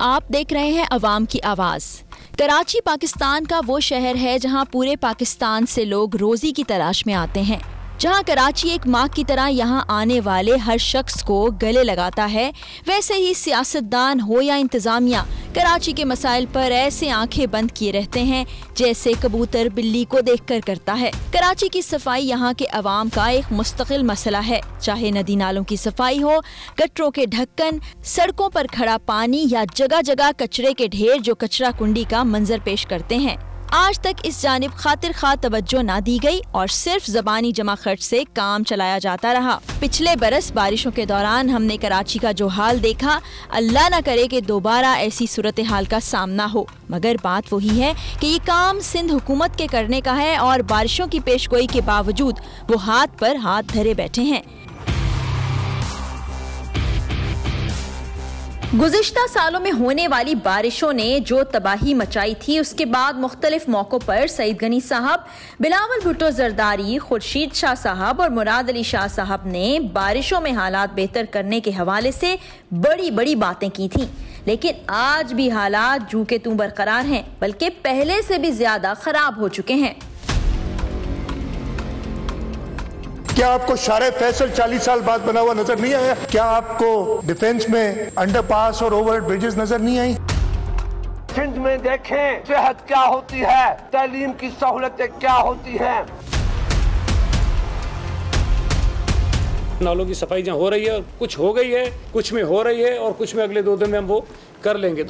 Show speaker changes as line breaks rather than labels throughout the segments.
आप देख रहे हैं अवाम की आवाज़। कराची पाकिस्तान का वो शहर है जहां पूरे पाकिस्तान से लोग रोज़ी की तलाश में आते हैं, जहां कराची एक माँ की तरह यहां आने वाले हर शख्स को गले लगाता है। वैसे ही सियासतदान हो या इंतज़ामिया कराची के मसाइल पर ऐसे आंखें बंद किए रहते हैं जैसे कबूतर बिल्ली को देखकर करता है। कराची की सफाई यहाँ के अवाम का एक मुस्तकिल मसला है, चाहे नदी नालों की सफाई हो, गटरों के ढक्कन, सड़कों पर खड़ा पानी या जगह जगह कचरे के ढेर जो कचरा कुंडी का मंजर पेश करते हैं। आज तक इस जानिब खातिर खा तवज्जो ना दी गई और सिर्फ ज़बानी जमा खर्च से काम चलाया जाता रहा। पिछले बरस बारिशों के दौरान हमने कराची का जो हाल देखा, अल्लाह न करे कि दोबारा ऐसी सूरत हाल का सामना हो। मगर बात वही है कि ये काम सिंध हुकूमत के करने का है और बारिशों की पेशगोई के बावजूद वो हाथ पर हाथ धरे बैठे हैं। गुज़िश्ता सालों में होने वाली बारिशों ने जो तबाही मचाई थी, उसके बाद मुख्तलिफ मौक़ों पर सईद गनी साहब, बिलावल भुट्टो जरदारी, खुर्शीद शाह साहब और मुराद अली शाह साहब ने बारिशों में हालात बेहतर करने के हवाले से बड़ी बड़ी बातें की थी। लेकिन आज भी हालात जू के तू बरकरार हैं, बल्कि पहले से भी ज्यादा खराब हो चुके हैं।
क्या आपको शारे फैसल 40 साल बाद बना हुआ नजर नहीं आया? क्या आपको डिफेंस में अंडरपास और ओवर ब्रिजेस नजर नहीं आई?
सिंध में देखें सेहत क्या होती है, तालीम की सहूलतें क्या होती हैं।
नालों की सफाई जहाँ हो रही है, कुछ हो गई है, कुछ में हो रही है और कुछ में अगले 2 दिन में हम वो कर लेंगे।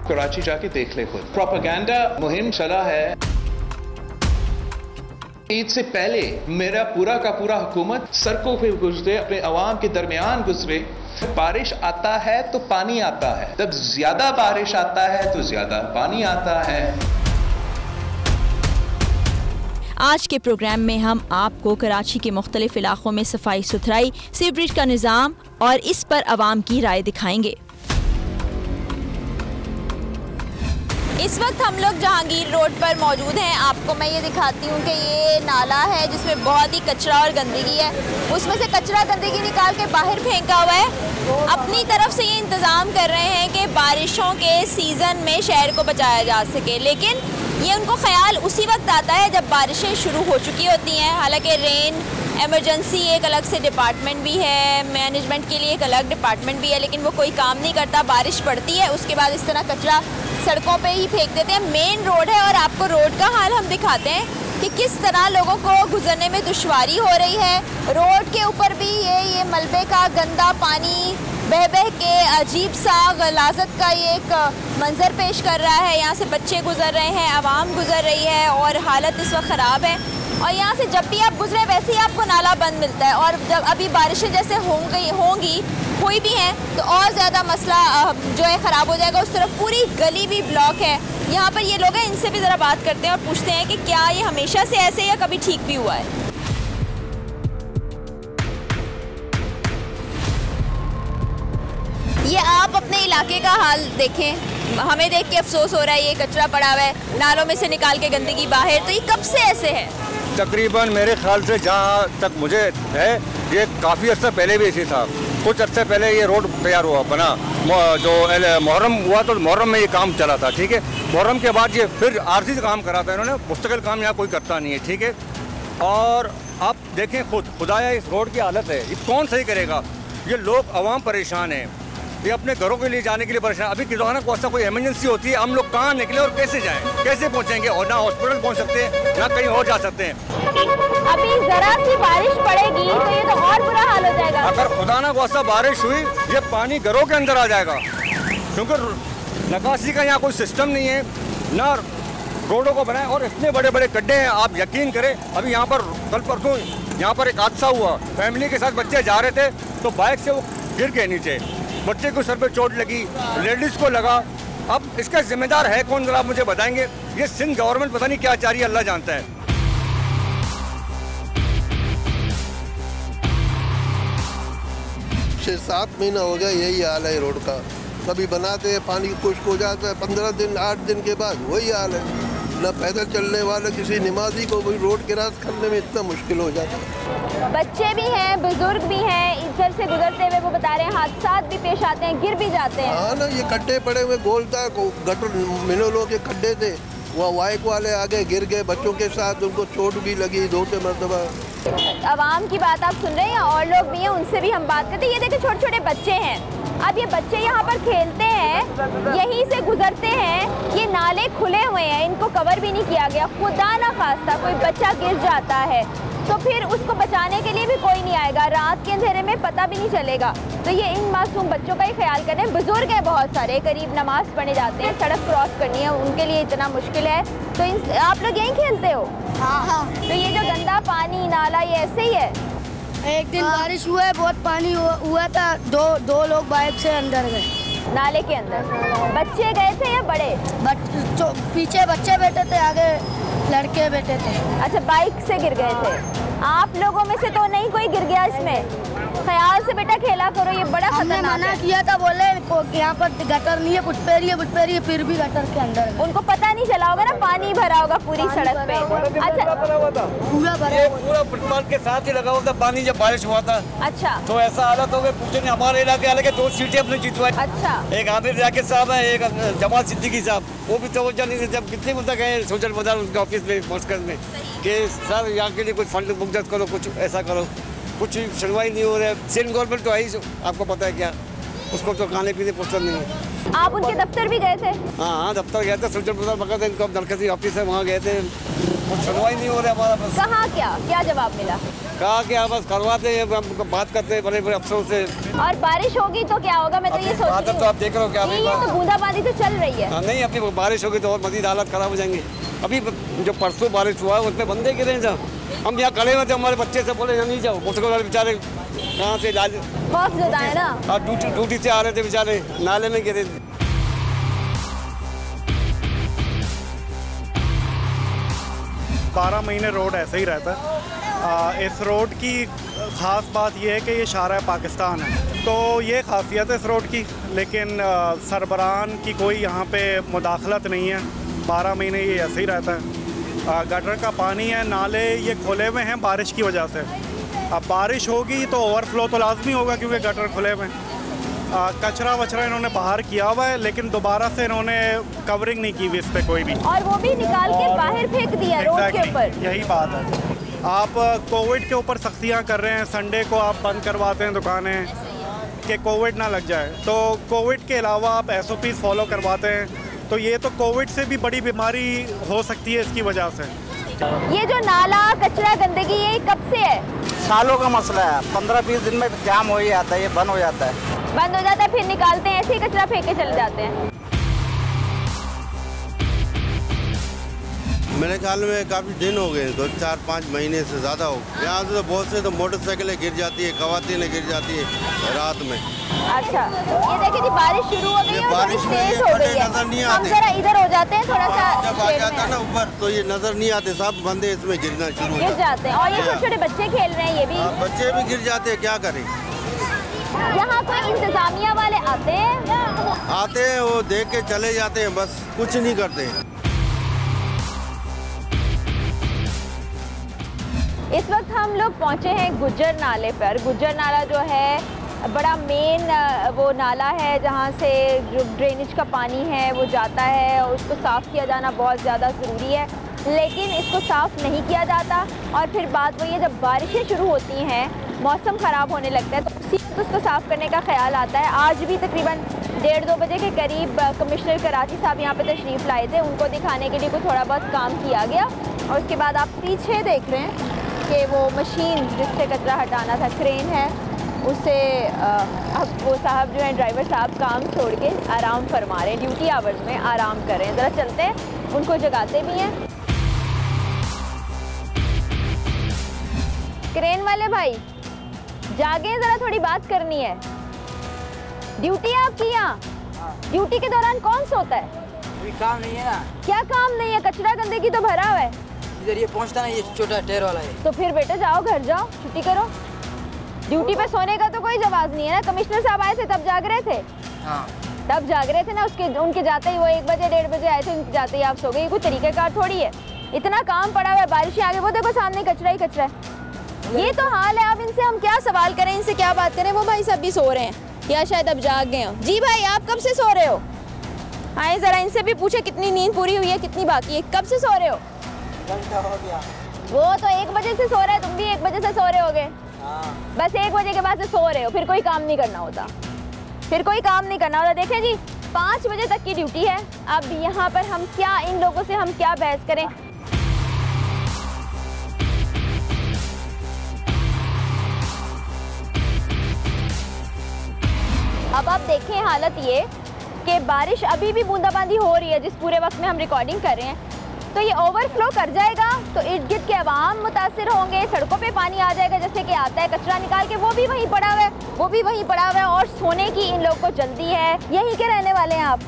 कराची जाके देख ले खुद, प्रोपेगेंडा मुहिम चला है। ईद से पहले मेरा पूरा का पूरा हुकूमत सड़कों पे गुजरे, अपने अवाम के दरमियान गुजरे। बारिश आता है तो पानी आता है, जब ज्यादा बारिश आता है तो ज्यादा पानी आता है।
आज के प्रोग्राम में हम आपको कराची के मुख्तलिफ इलाकों में सफाई सुथराई, सीवरेज का निज़ाम और इस पर अवाम की राय दिखाएंगे। इस वक्त हम लोग जहांगीर रोड पर मौजूद हैं। आपको मैं ये दिखाती हूँ कि ये नाला है जिसमें बहुत ही कचरा और गंदगी है। उसमें से कचरा गंदगी निकाल के बाहर फेंका हुआ है। अपनी तरफ से ये इंतज़ाम कर रहे हैं कि बारिशों के सीज़न में शहर को बचाया जा सके, लेकिन ये उनको ख्याल उसी वक्त आता है जब बारिशें शुरू हो चुकी होती हैं। हालांकि रेन एमरजेंसी एक अलग से डिपार्टमेंट भी है, मैनेजमेंट के लिए एक अलग डिपार्टमेंट भी है, लेकिन वो कोई काम नहीं करता। बारिश पड़ती है, उसके बाद इस तरह कचरा सड़कों पे ही फेंक देते हैं। मेन रोड है और आपको रोड का हाल हम दिखाते हैं कि किस तरह लोगों को गुजरने में दुश्वारी हो रही है। रोड के ऊपर भी ये मलबे का गंदा पानी बह बह के अजीब सा गलाजत का ये एक मंजर पेश कर रहा है। यहाँ से बच्चे गुजर रहे हैं, आवाम गुजर रही है और हालत इस वक्त ख़राब है। और यहाँ से जब भी आप गुजरे वैसे ही आपको नाला बंद मिलता है। और जब अभी बारिशें जैसे होंगी हुई भी हैं तो और ज़्यादा मसला जो है ख़राब हो जाएगा। उस तरफ पूरी गली भी ब्लॉक है। यहाँ पर ये लोग हैं, इनसे भी ज़रा बात करते हैं और पूछते हैं कि क्या ये हमेशा से ऐसे या कभी ठीक भी हुआ है। ये आप अपने इलाके का हाल देखें, हमें देख के अफसोस हो रहा है। ये कचरा पड़ा हुआ है, नालों में से निकाल के गंदगी बाहर। तो ये कब से ऐसे है?
तकरीबन मेरे ख्याल से जहाँ तक मुझे है, ये काफ़ी अर्सा पहले भी ऐसे था। कुछ अर्से पहले ये रोड तैयार हुआ बना, जो मुहर्रम हुआ तो मुहर्रम में ये काम चला था, ठीक है। मुहर्रम के बाद ये फिर आरजी से काम करा था इन्होंने, मुस्तकिल काम यहाँ कोई करता नहीं है, ठीक है। और आप देखें खुदाया इस रोड की हालत है, ये कौन सही करेगा? ये लोग अवाम परेशान है, ये अपने घरों के लिए जाने के लिए परेशान। अभी किसानों को ऐसा कोई इमरजेंसी होती है, हम लोग कहाँ निकले और कैसे जाएं, कैसे पहुँचेंगे? और ना हॉस्पिटल पहुँच सकते हैं ना कहीं और जा सकते हैं।
अभी जरा सी बारिश पड़ेगी तो ये तो और बुरा हाल हो जाएगा।
अगर खुदा ना ऐसा बारिश हुई, ये पानी घरों के अंदर आ जाएगा, क्योंकि निकासी का यहाँ कोई सिस्टम नहीं है, ना रोडों को बनाए और इतने बड़े बड़े गड्ढे हैं। आप यकीन करें, अभी यहाँ पर कल परसों यहाँ पर एक हादसा हुआ, फैमिली के साथ बच्चे जा रहे थे तो बाइक से वो गिर गए नीचे, बच्चे को सर पे चोट लगी, लेडीज़ को लगा। अब इसका जिम्मेदार है कौन, जरा आप मुझे बताएंगे? ये सिंध गवर्नमेंट पता नहीं क्या चाह रही है, अल्लाह जानता है।
6-7 महीना हो गया यही हाल है रोड का। कभी बनाते हैं पानी खुश्क हो जाता है, 15 दिन 8 दिन के बाद वही हाल है। न पैदल चलने वाले किसी नमाजी को कोई रोड क्रॉस करने में इतना मुश्किल हो जाता है।
बच्चे भी हैं, बुजुर्ग भी हैं, इधर से गुजरते हुए वो बता
रहे हैं, हादसा भी पेश आते हैं, गिर भी जाते हैं।
हाँ ना, ये खड्डे पड़े हुए गोलदार गटर मिनोलों के खड्डे थे, वह बाइक वाले आगे गिर गए बच्चों के साथ, उनको चोट भी लगी 2 मरतबा।
आवाम की बात आप सुन रहे हैं, और लोग भी हैं, उनसे भी हम बात करते हैं। ये देखिए छोटे छोटे बच्चे हैं, अब ये बच्चे यहाँ पर खेलते हैं, यहीं से गुजरते हैं, ये नाले खुले हुए हैं, इनको कवर भी नहीं किया गया। खुदा ना खास्ता कोई बच्चा गिर जाता है तो फिर उसको बचाने के लिए भी कोई नहीं आएगा, रात के अंधेरे में पता भी नहीं चलेगा। तो ये इन मासूम बच्चों का ही ख्याल करें। बुजुर्ग हैं बहुत सारे, करीब नमाज पढ़ने जाते हैं, सड़क क्रॉस करनी है, उनके लिए इतना मुश्किल है। तो आप लोग यहीं खेलते हो? हाँ। तो ये जो गंदा पानी नाला ये ऐसे ही है?
एक दिन बारिश हुआ है, बहुत पानी हुआ था, दो लोग बाइक से अंदर गए
नाले के अंदर। बच्चे गए थे या बड़े?
पीछे बच्चे बैठे थे, आगे लड़के बैठे थे।
अच्छा, बाइक से गिर गए थे। आप लोगों में से तो नहीं कोई गिर गया इसमें? ख्याल से बेटा खेला करो, ये बड़ा खतरनाक है।
मना किया था, बोले यहाँ पर गटर नहीं है, फुटपेरी है, फिर भी गटर के अंदर।
उनको पता नहीं चला होगा ना, पानी भरा होगा पूरी सड़क पे। अच्छा,
पूरा फुटपाथ के साथ ही लगा हुआ था पानी जब बारिश हुआ था।
अच्छा,
तो ऐसा हालत हो गया, पूछे नहीं, हमारे इलाके वाले के 2 सीटें अपने जीतवाई।
अच्छा,
एक आबिद जाकिर साहब है, एक जमाल सिद्दीकी साहब, वो भी तवज्जो नहीं, जब कितने मुद्दा गए सोशल बाजार उनके ऑफिस में पहुँच में कि सर यहाँ के लिए कुछ फंड मुक्त करो, कुछ ऐसा करो, कुछ सुनवाई नहीं हो रहा है। सेम गवर्नमेंट तो आई, आपको पता है क्या, उसको तो खाने पीने पसंद नहीं है।
आप उनके दफ्तर भी गए थे?
हाँ, दफ्तर गए थे, सोशल बाजार मगर इनको मरकजी ऑफिस है, वहाँ गए थे, कुछ सुनवाई नहीं हो रहा हमारा। बस
कहाँ क्या जवाब मिला?
कहा कि आप बस करवाते हैं, हम बात करते हैं बड़े बड़े अफसरों से।
और बारिश होगी तो क्या होगा? मैं तो ये सोच रही हूँ।
तो आप देख रहे हो क्या?
ये तो बूंदाबांदी तो चल रही है।
नहीं, अभी बारिश होगी तो और मजीद हालत खराब हो जाएंगे। अभी जो परसों बारिश हुआ है उसमें बंदे गिरे हैं, हम यहाँ खड़े हुए थे, हमारे बच्चे से बोले यहाँ नहीं जाओ, मोटरसाइकिल वाले बेचारे कहाँ से इलाज
खौफ जता है ना,
ड्यूटी से आ रहे थे बेचारे, नाले में गिरे।
12 महीने रोड ऐसे ही रहता है। इस रोड की ख़ास बात यह है कि ये शारा पाकिस्तान है, तो ये खासियत है इस रोड की। लेकिन सरबराहान की कोई यहाँ पे मुदाखलत नहीं है, 12 महीने ये ऐसे ही रहता है। गटर का पानी है, नाले ये खुले हुए हैं बारिश की वजह से। अब बारिश होगी तो ओवरफ्लो तो लाजमी होगा क्योंकि गटर खुले हुए हैं। कचरा वचरा इन्होंने बाहर किया हुआ है, लेकिन दोबारा से इन्होंने कवरिंग नहीं की हुई इस पर कोई भी,
और वो भी निकाल के बाहर फेंक दिया रोड के ऊपर।
यही बात है। आप कोविड के ऊपर सख्तियाँ कर रहे हैं, संडे को आप बंद करवाते हैं दुकानें कि कोविड ना लग जाए, तो कोविड के अलावा आप SOPs फॉलो करवाते हैं, तो ये तो कोविड से भी बड़ी बीमारी हो सकती है इसकी वजह से।
ये जो नाला कचरा गंदगी ये कब से है?
सालों का मसला है, 15-20 दिन में जाम हो ही जाता है, ये बंद हो जाता है।
बंद हो जाता है, फिर निकालते हैं, ऐसे ही कचरा फेंक के चले जाते हैं।
मेरे ख्याल में काफ़ी दिन हो गए, 4-5 महीने से ज़्यादा हो। यहाँ से तो बहुत से तो मोटरसाइकिलें गिर जाती है, ख़वातीनें गिर जाती है रात में।
अच्छा, ये देखिए जी बारिश शुरू हो गई है,
बारिश में
तेज हो गई है।
नजर नहीं
हम
आते,
जरा इधर हो जाते हैं थोड़ा सा,
जब आ जाता है ना ऊपर तो ये नजर नहीं आते, सब बंदे इसमें गिरना शुरू हो
जाते हैं। और ये छोटे छोटे बच्चे खेल रहे हैं, ये भी
बच्चे भी गिर जाते हैं, क्या करें।
यहाँ कोई इंतजामिया वाले आते हैं,
वो देख के चले जाते हैं, बस कुछ नहीं करते।
इस वक्त हम लोग पहुँचे हैं गुज्जर नाले पर। गुज्जर नाला जो है बड़ा मेन वो नाला है जहाँ से जो ड्रेनेज का पानी है वो जाता है, और उसको साफ़ किया जाना बहुत ज़्यादा ज़रूरी है, लेकिन इसको साफ़ नहीं किया जाता। और फिर बात वही है, जब बारिशें शुरू होती हैं, मौसम ख़राब होने लगता है, तो उसी वक्त उसको साफ़ करने का ख्याल आता है। आज भी तकरीबन 1:30-2 बजे के करीब कमिश्नर कराची साहब यहाँ पे तशरीफ़ लाए थे, उनको दिखाने के लिए कुछ थोड़ा बहुत काम किया गया। और उसके बाद आप पीछे देख रहे हैं कि वो मशीन जिससे कचरा हटाना था, क्रेन है, उससे अब वो साहब जो हैं ड्राइवर साहब काम छोड़ के आराम फरमा रहे हैं, ड्यूटी आवर्स में आराम कर रहे हैं। ज़रा चलते हैं, उनको जगाते भी हैं। क्रेन वाले भाई जागे, ज़रा थोड़ी बात करनी है। ड्यूटी है आपकी यहाँ? ड्यूटी के दौरान कौन सोता है?
काम नहीं है ना।
क्या काम नहीं है? कचरा गंदगी तो भरा हुआ है,
इधर ये पहुँचता नहीं, ये छोटा टेर वाला है।
तो फिर बेटे जाओ, घर जाओ, छुट्टी करो। ड्यूटी पे सोने का तो कोई जवाब नहीं है ना। कमिश्नर साहब आए थे तब जाग रहे थे? हाँ, तब जाग रहे थे ना। उनके जाते ही वो 1 बजे 1:30 बजे आए थे, उनके जाते ही आप सो गए। ये कोई तरीक़ेकार थोड़ी है। इतना काम पड़ा हुआ है, बारिशें आ गई, वो देखो सामने कचरा ही कचरा है। ये तो हाल है। अब इनसे हम क्या सवाल करें, इनसे क्या बात करें? वो भाई सब भी सो रहे हैं। या शायद अब जाग गए हो। जी भाई, आप कब से सो रहे हो? आए जरा इनसे भी पूछे कितनी नींद पूरी हुई है, कितनी बाकी है। कब से सो रहे हो?
घंटा हो गया।
वो तो 1 बजे से सो रहा है, तुम भी 1 बजे से सो रहे होगे। बस 1 बजे के बाद से सो रहे हो, फिर कोई काम नहीं करना होता, फिर कोई काम नहीं करना होता। देखें जी, 5 बजे तक की ड्यूटी है। अब यहाँ पर हम क्या, इन लोगों से हम क्या बहस करें। अब आप देखें हालत ये कि बारिश अभी भी बूंदाबांदी हो रही है जिस पूरे वक्त में हम रिकॉर्डिंग कर रहे हैं। तो ये ओवरफ्लो कर जाएगा तो इर्द गिर्द के अवाम मुतासिर होंगे, सड़कों पे पानी आ जाएगा जैसे कि आता है, कचरा निकाल के वो भी वहीं पड़ा हुआ है, वो भी वहीं पड़ा हुआ है। और सोने की इन लोगों को जल्दी है, यहीं के रहने वाले हैं आप।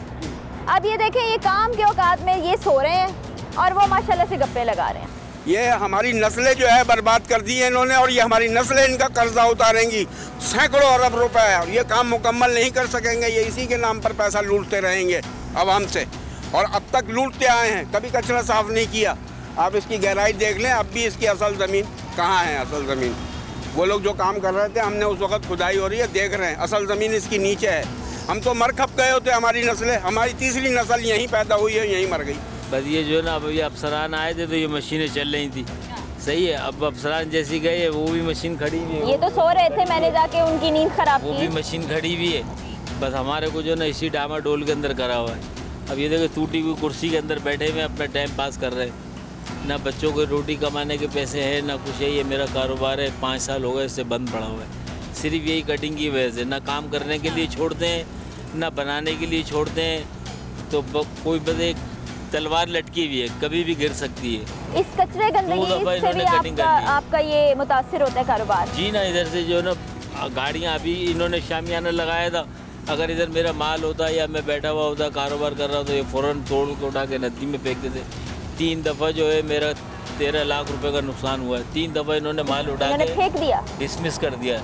अब ये देखें, ये काम के औकात में ये सो रहे हैं और वो माशाल्लाह से गप्पे लगा रहे हैं।
ये हमारी नस्लें जो है बर्बाद कर दी है इन्होंने, और ये हमारी नस्लें इनका कर्जा उतारेंगी सैकड़ों अरब रुपए, और ये काम मुकम्मल नहीं कर सकेंगे। ये इसी के नाम पर पैसा लूटते रहेंगे आवाम से, और अब तक लूटते आए हैं, कभी कचरा साफ नहीं किया। आप इसकी गहराई देख लें, अब भी इसकी असल ज़मीन कहाँ है। असल ज़मीन वो लोग जो काम कर रहे थे, हमने उस वक्त खुदाई हो रही है, देख रहे हैं असल ज़मीन इसकी नीचे है। हम तो मर खप गए होते, हमारी नस्लें, हमारी तीसरी नस्ल यहीं पैदा हुई है, यहीं मर गई।
बस ये जो है ना, अभी अफसरान आए थे तो ये मशीनें चल रही थी, सही है। अब अफसरान जैसी गए वो भी मशीन खड़ी हुई है।
ये तो सो रहे थे, मैंने जाके उनकी नींद खराब की।
वो भी मशीन खड़ी हुई है। बस हमारे को जो ना इसी डामाडोल के अंदर करा हुआ है। अब ये देखो, टूटी हुई कुर्सी के अंदर बैठे हुए अपना टाइम पास कर रहे हैं। ना बच्चों को रोटी कमाने के पैसे हैं, ना कुछ है। ये मेरा कारोबार है, 5 साल हो गए इससे बंद पड़ा हुआ है, सिर्फ यही कटिंग की वजह से। ना काम करने के लिए छोड़ते हैं, ना बनाने के लिए छोड़ते हैं। तो कोई बस एक तलवार लटकी हुई है, कभी भी गिर सकती है।
इस कचरे गंदगी से भी आपका ये मुतासिर होता है कारोबार?
जी ना, इधर से जो ना गाड़ियाँ, अभी इन्होंने शामियाना लगाया था, अगर इधर मेरा माल होता या मैं बैठा हुआ होता कारोबार कर रहा हूँ तो ये फ़ौरन तोड़ के उठा के नदी में फेंक देते। 3 दफ़ा जो है मेरा 13 लाख रुपए का नुकसान हुआ है। 3 दफ़ा इन्होंने माल उठा के
फेंक दिया,
डिसमिस कर दिया।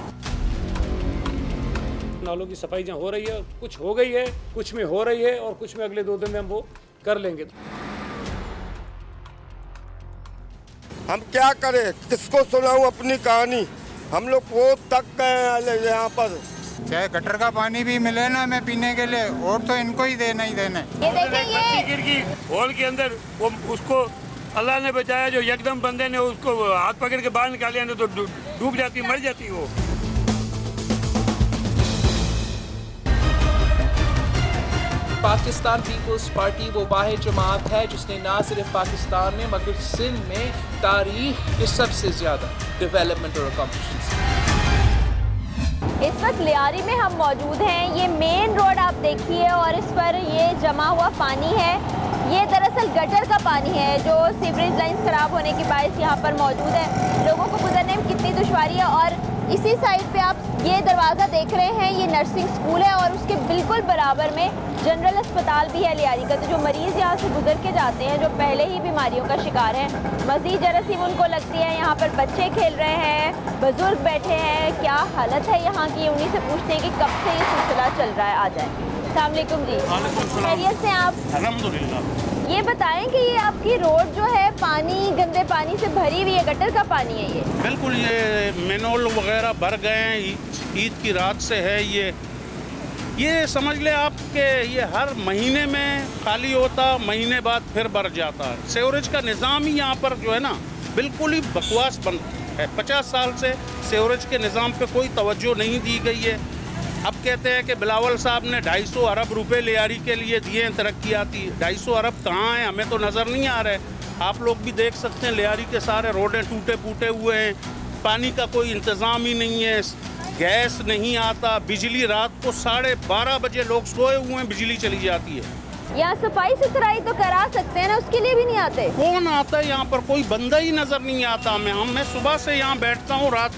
नालों की सफाई जहाँ हो रही है, कुछ हो गई है, कुछ में हो रही है, और कुछ में अगले 2 दिन में हम वो कर लेंगे।
हम क्या करें, किसको सुनाऊं अपनी कहानी। हम लोग वो तक गए यहाँ पर,
चाहे गटर का पानी भी मिले ना हमें पीने के लिए, और तो इनको ही देना ही देना।
ये देखें, ये
हॉल के अंदर वो उसको अल्लाह ने बचाया, जो एकदम बंदे ने उसको हाथ पकड़ के बाहर निकाले ना तो डूब जाती, मर जाती वो।
पाकिस्तान पीपल्स पार्टी वो वाहिद जमात है जिसने ना सिर्फ पाकिस्तान में मगर सिंध में तारीख के सबसे ज्यादा डेवलपमेंट और अकम्पलिशमेंट्स।
इस वक्त लियारी में हम मौजूद हैं। ये मेन रोड आप देखिए और इस पर ये जमा हुआ पानी है। ये दरअसल गटर का पानी है जो सीवरेज लाइंस खराब होने के बायस यहाँ पर मौजूद है। लोगों को गुजरने में कितनी दुश्वारी है। और इसी साइड पे आप ये दरवाज़ा देख रहे हैं, ये नर्सिंग स्कूल है और उसके बिल्कुल बराबर में जनरल अस्पताल भी है लियारी का। तो जो मरीज़ यहाँ से गुजर के जाते हैं, जो पहले ही बीमारियों का शिकार हैं, मज़ीद जरासीम उनको लगती है। यहाँ पर बच्चे खेल रहे हैं, बुजुर्ग बैठे हैं। क्या हालत है यहाँ की, उन्हीं से पूछते हैं कि कब से ये सिलसिला चल रहा है। आ जाए। अस्सलाम वालेकुम जी, खैरियत से आप?
अल्हम्दुलिल्लाह।
ये बताएं कि ये आपकी रोड जो है पानी, गंदे पानी से भरी हुई है, गटर का पानी है ये?
बिल्कुल, ये मेनोल वगैरह भर गए हैं, ईद की रात से है ये समझ ले आप कि ये हर महीने में खाली होता, महीने बाद फिर भर जाता है। सीवरेज का निज़ाम ही यहाँ पर जो है ना बिल्कुल ही बकवास बन है। 50 साल से सीवरेज के निज़ाम पे कोई तवज्जो नहीं दी गई है। अब कहते हैं कि बिलावल साहब ने 250 अरब रुपए लियारी के लिए दिए हैं तरक्याती। 250 अरब कहाँ हैं, हमें तो नज़र नहीं आ रहे। आप लोग भी देख सकते हैं लियारी के सारे रोडें टूटे फूटे हुए हैं, पानी का कोई इंतज़ाम ही नहीं है, गैस नहीं आता, बिजली रात को 12:30 बजे लोग सोए हुए हैं, बिजली चली जाती है।
यहाँ सफाई सुथराई तो करा सकते हैं ना, उसके लिए भी नहीं आते?
कौन आता है यहाँ पर, कोई बंदा ही नज़र नहीं आता। मैं सुबह से यहाँ बैठता हूँ रात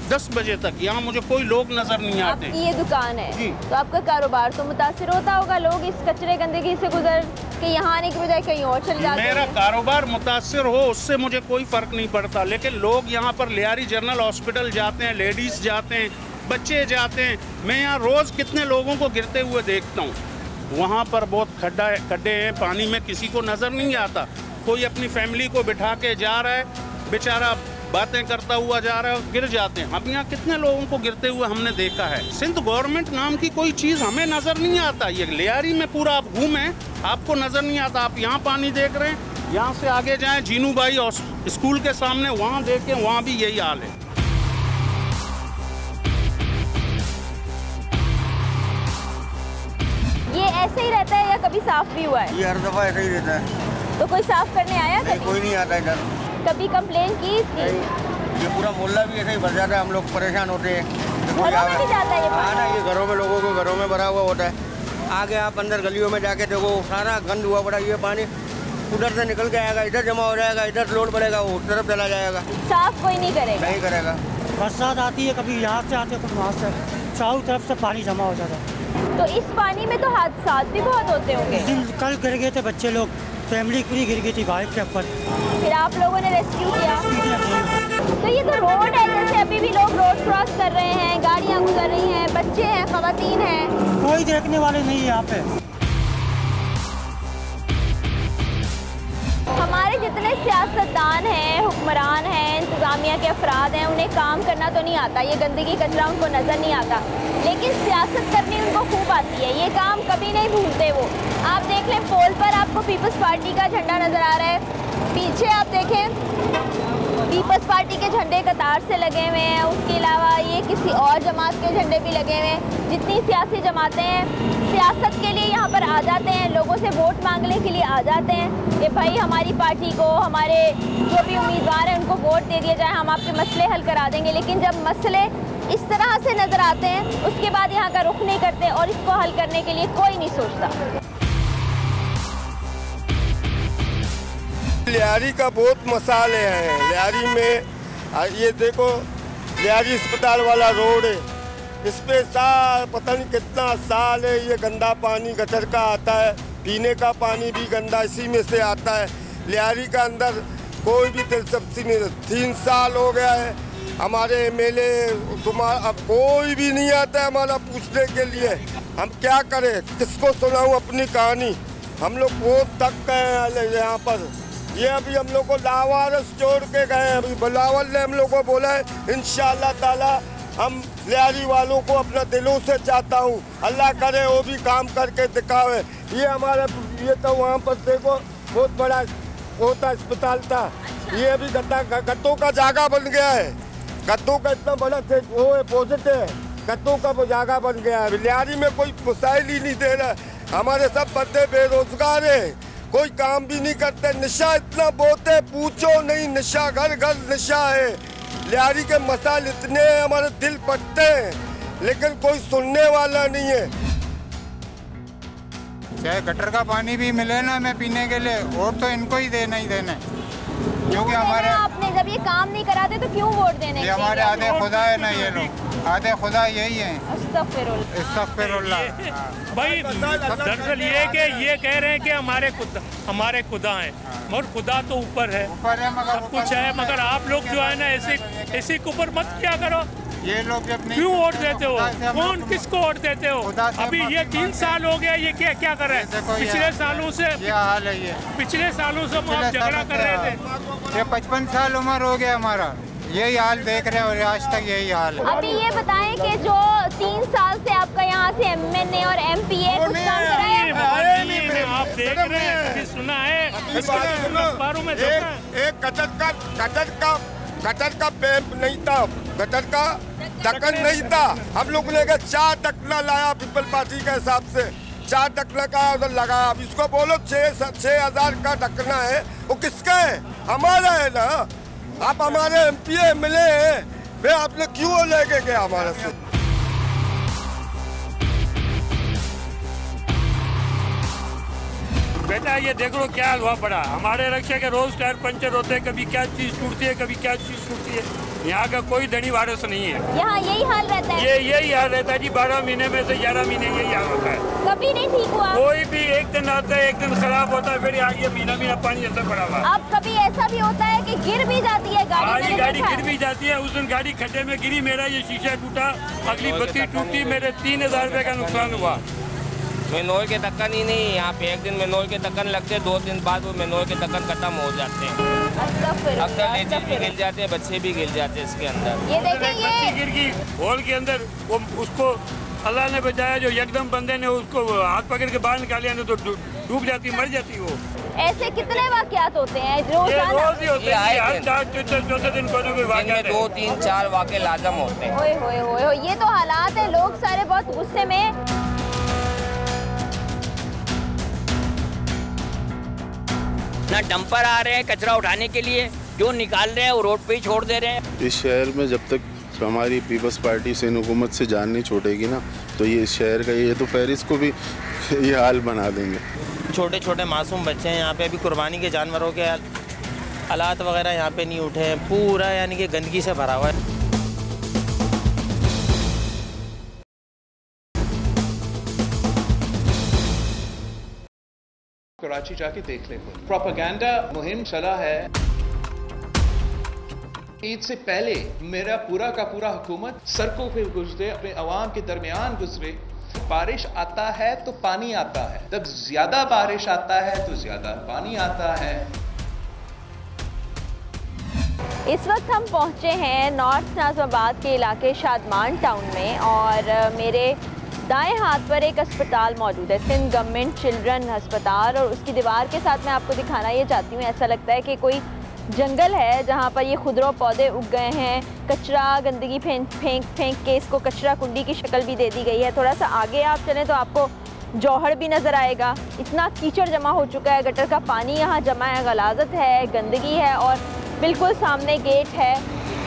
10 बजे तक, यहाँ मुझे कोई लोग नजर नहीं आते।
आपकी ये दुकान है तो आपका कारोबार तो मुतासिर होता होगा, लोग इस कचरे गंदगी से गुजर के यहाँ आने की बजाय कहीं और चले जाते हैं।
मेरा कारोबार मुतासिर हो उससे मुझे कोई फर्क नहीं पड़ता, लेकिन लोग यहाँ पर लियारी जनरल हॉस्पिटल जाते हैं, लेडीज जाते हैं, बच्चे जाते हैं। मैं यहाँ रोज कितने लोगों को गिरते हुए देखता हूँ। वहाँ पर बहुत खड्डे हैं, पानी में किसी को नजर नहीं आता। कोई अपनी फैमिली को बिठा के जा रहा है, बेचारा बातें करता हुआ जा रहा है, गिर जाते हैं। हम यहाँ कितने लोगों को गिरते हुए हमने देखा है। सिंध गवर्नमेंट नाम की कोई चीज़ हमें नज़र नहीं आता। ये लियारी में पूरा आप घूमें, आपको नज़र नहीं आता। आप यहाँ पानी देख रहे हैं, यहाँ से आगे जाएं जीनू भाई और स्कूल के सामने, वहाँ देखें, वहाँ भी यही हाल है।
ये ऐसे ही रहता है या कभी साफ भी हुआ है?
ये हर दफा ऐसा ही रहता है।
तो कोई साफ करने आया?
नहीं, कोई नहीं आता इधर।
कभी कंप्लेन की इसकी?
ये पूरा मोहल्ला भी ऐसे ही भर जाता है, हम लोग परेशान होते हैं।
घरों में भी जाता है ये पानी?
ना, ये घरों में, लोगों को घरों में भरा हुआ होता है। आगे आप अंदर गलियों में जाके देखो, सारा गंद हुआ पड़ा। ये पानी उधर से निकल के आएगा, इधर जमा हो जाएगा, इधर लोड पड़ेगा, वो उस तरफ चला जाएगा।
साफ कोई नहीं करेगा?
नहीं करेगा।
बरसात आती है, कभी यहाँ से आते हैं, कभी वहाँ से, चारों तरफ से पानी जमा हो जाता है।
तो इस पानी में तो हादसात भी बहुत होते होंगे।
कल गिर गए थे बच्चे लोग, फैमिली पूरी गिर गई थी बाइक के ऊपर।
फिर आप लोगों ने रेस्क्यू किया? तो ये तो रोड है, जैसे अभी भी लोग रोड क्रॉस कर रहे हैं, गाड़ियाँ गुजर रही हैं, बच्चे हैं, खवातीन हैं,
कोई देखने वाले नहीं है यहाँ पे।
हमारे जितने सियासतदान हैं, हुक्मरान हैं, इंतज़ामिया के अफराद हैं, उन्हें काम करना तो नहीं आता, ये गंदगी कचरा उनको नज़र नहीं आता, लेकिन सियासत करनी उनको खूब आती है। ये काम कभी नहीं भूलते वो। आप देख लें, पोल पर आपको पीपल्स पार्टी का झंडा नज़र आ रहा है, पीछे आप देखें पीपल्स पार्टी के झंडे कतार से लगे हुए हैं। उसके अलावा ये किसी और जमात के झंडे भी लगे हुए हैं। जितनी सियासी जमातें हैं, सियासत के लिए यहाँ पर आ जाते हैं, लोगों से वोट मांगने के लिए आ जाते हैं कि भाई हमारी पार्टी को, हमारे जो भी उम्मीदवार हैं उनको वोट दे दिया जाए, हम आपके मसले हल करा देंगे। लेकिन जब मसले इस तरह से नज़र आते हैं, उसके बाद यहाँ का रुख नहीं करते और इसको हल करने के लिए कोई नहीं सोचता।
लियारी का बहुत मसाले हैं। लियारी में ये देखो, लियारी अस्पताल वाला रोड है, इस पे पता नहीं कितना साल है ये गंदा पानी गटर का आता है, पीने का पानी भी गंदा इसी में से आता है। लियारी का अंदर कोई भी दिलचस्पी नहीं। 3 साल हो गया है, हमारे एमएलए तुम्हारा अब कोई भी नहीं आता है हमारा पूछने के लिए। हम क्या करें, किसको सुनाऊं अपनी कहानी। हम लोग बहुत थक गए हैं यहाँ पर। ये अभी हम लोग को लावारस छोड़ के गए हैं। अभी बिलावल ने हम लोग को बोला है इंशाअल्लाह ताला हम लियारी वालों को अपना दिलों से चाहता हूँ, अल्लाह करे वो भी काम करके दिखावे। ये हमारा ये तो वहाँ पर देखो बहुत बड़ा होता अस्पताल था, ये अभी गद्दों का जागा बन गया है। गद्दों का इतना बड़ा वो है, पॉजिटिव है, गद्दों का वो जागा बन गया है। लियारी में कोई मसाइल ही नहीं दे रहा। हमारे सब बंदे बेरोजगार है, कोई काम भी नहीं करते। नशा इतना बहुत है, पूछो नहीं, नशा घर घर नशा है। लियारी के मसाइल इतने हमारे दिल पटते हैं, लेकिन कोई सुनने वाला नहीं है।
चाहे गटर का पानी भी मिले ना हमें पीने के लिए, वोट तो इनको ही देना ही देना है। क्योंकि हमारे
आपने जब ये काम नहीं कराते तो क्यों वोट देने?
ये हमारे आधे खुदा है ना, ये लोग आधे खुदा यही है। अस्तगफिरुल्लाह।
भाई दरअसल ये कि ये कह रहे हैं कि हमारे खुदा हैं, मगर खुदा तो ऊपर है, सब कुछ है। मगर आप लोग जो है ना ऐसे के ऊपर मत क्या करो।
ये लोग जब नहीं
क्यों वोट देते हो? कौन किसको वोट देते हो? अभी ये 3 साल हो गया, ये क्या कर रहे हैं? पिछले सालों से
हाल है, ये
पिछले सालों से हम झगड़ा कर रहे थे।
ये 55 साल उम्र हो गया हमारा, यही हाल देख रहे हैं और आज तक यही हाल है।
अभी ये बताएं कि जो 3 साल से आपका यहाँ से एमएनए और एमपीए कुछ काम कराया?
आप देख रहे हैं, कभी सुना है? अखबारों में
एक गटर का पैप नहीं था, गटर का ढक्कन नहीं था। हम लोग ने 4 ढक्कना लाया पीपल पार्टी के हिसाब से, 4 ढक्कना का उधर लगाया। अब इसको बोलो 6,000 का ढक्कना है, वो किसका है? हमारा है ना। आप हमारे एमपी मिले हैं, फिर आपने क्यों लेके गया हमारे से?
बेटा ये देख लो क्या हुआ पड़ा। हमारे रिक्शे के रोज टायर पंचर होते हैं, कभी क्या चीज टूटती है, कभी क्या चीज टूटती है। यहाँ का कोई धनी वारस नहीं है।
यहाँ यही हाल रहता है?
यही हाल रहता है जी। 12 महीने में से 11 महीने यही हाल होता है।
कभी नहीं ठीक हुआ?
कोई भी एक दिन आता है, एक दिन खराब होता है, फिर आगे महीना पानी ऐसा पड़ा हुआ।
अब कभी ऐसा भी होता है कि गिर भी जाती है गाड़ी?
गाड़ी गिर भी जाती है। उस दिन गाड़ी खड्डे में गिरी, मेरा ये शीशा टूटा, अगली बत्ती टूटी, मेरे 3,000 रुपए का नुकसान हुआ।
मेनोर के ढक्कन ही नहीं, यहाँ पे एक दिन मेनोर के ढक्कन लगते हैं, 2 दिन बाद वो मेनोर के ढक्कन खत्म हो जाते हैं। अक्सर लेडीज भी गिर जाते हैं, बच्चे भी गिर जाते हैं इसके अंदर।
ये देखें, ये
गिर गई हॉल के अंदर, वो उसको अल्लाह ने बचाया, जो एकदम बंदे ने उसको हाथ पकड़ के बाहर निकाल लिया, तो डूब जाती, मर जाती वो।
ऐसे कितने वाकयात होते हैं रोजाना?
रोज ही होते हैं, चौथे दिन कोई ना कोई वाकयात है।
2, 3, 4 वाक़े लाजम होते हैं।
ओए होए होए, ये तो हालात है, लोग सारे बहुत गुस्से में।
ना डंपर आ रहे हैं कचरा उठाने के लिए, जो निकाल रहे हैं वो रोड पे ही छोड़ दे रहे हैं।
इस शहर में जब तक हमारी पीपल्स पार्टी से हुकूमत से जान नहीं छोड़ेगी ना, तो ये इस शहर का, ये तो पेरिस को भी ये हाल बना देंगे।
छोटे छोटे मासूम बच्चे हैं यहाँ पे, अभी कुर्बानी के जानवरों के हालात वगैरह यहाँ पे नहीं उठे हैं, पूरा यानी कि गंदगी से भरा हुआ है।
कराची जाके देख ले, प्रोपेगेंडा मुहिम चला है। ईद से पहले मेरा पूरा का पूरा हुकूमत सड़कों पे गुजरे, अपने अवाम के दरमियान गुजरे। बारिश आता है तो पानी आता है, जब ज्यादा बारिश आता है तो ज्यादा पानी आता है।
इस वक्त हम पहुंचे हैं नॉर्थ नाज़िमाबाद के इलाके शादमान टाउन में, और मेरे दाएं हाथ पर एक अस्पताल मौजूद है, सिंध गवर्नमेंट चिल्ड्रन अस्पताल, और उसकी दीवार के साथ मैं आपको दिखाना ये चाहती हूँ। ऐसा लगता है कि कोई जंगल है जहाँ पर ये खुदरो पौधे उग गए हैं, कचरा गंदगी फेंक के इसको कचरा कुंडी की शक्ल भी दे दी गई है। थोड़ा सा आगे आप चलें तो आपको जौहर भी नज़र आएगा। इतना कीचड़ जमा हो चुका है, गटर का पानी यहाँ जमा है, गलाजत है, गंदगी है, और बिल्कुल सामने गेट है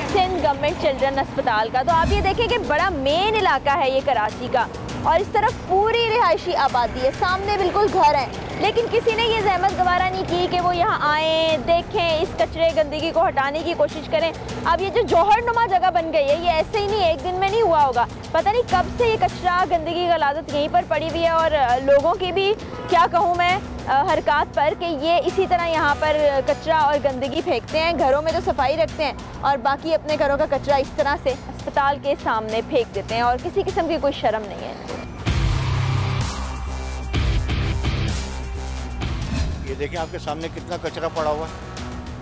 सिंध गवर्नमेंट चिल्ड्रन अस्पताल का। तो आप ये देखें कि बड़ा मेन इलाका है ये कराची का, और इस तरफ पूरी रिहायशी आबादी है, सामने बिल्कुल घर हैं, लेकिन किसी ने ये जहमत गवारा नहीं की कि वो यहाँ आएँ, देखें, इस कचरे गंदगी को हटाने की कोशिश करें। अब ये जो जौहर नुमा जगह बन गई है, ये ऐसे ही नहीं एक दिन में नहीं हुआ होगा, पता नहीं कब से ये कचरा गंदगी गलाजत यहीं पर पड़ी हुई है। और लोगों की भी क्या कहूँ मैं हरकत पर कि ये इसी तरह यहाँ पर कचरा और गंदगी फेंकते हैं, घरों में तो सफाई रखते हैं और बाकी अपने घरों का कचरा इस तरह से अस्पताल के सामने फेंक देते हैं, और किसी किस्म की कोई शर्म नहीं है।
ये देखें आपके सामने कितना कचरा पड़ा हुआ है,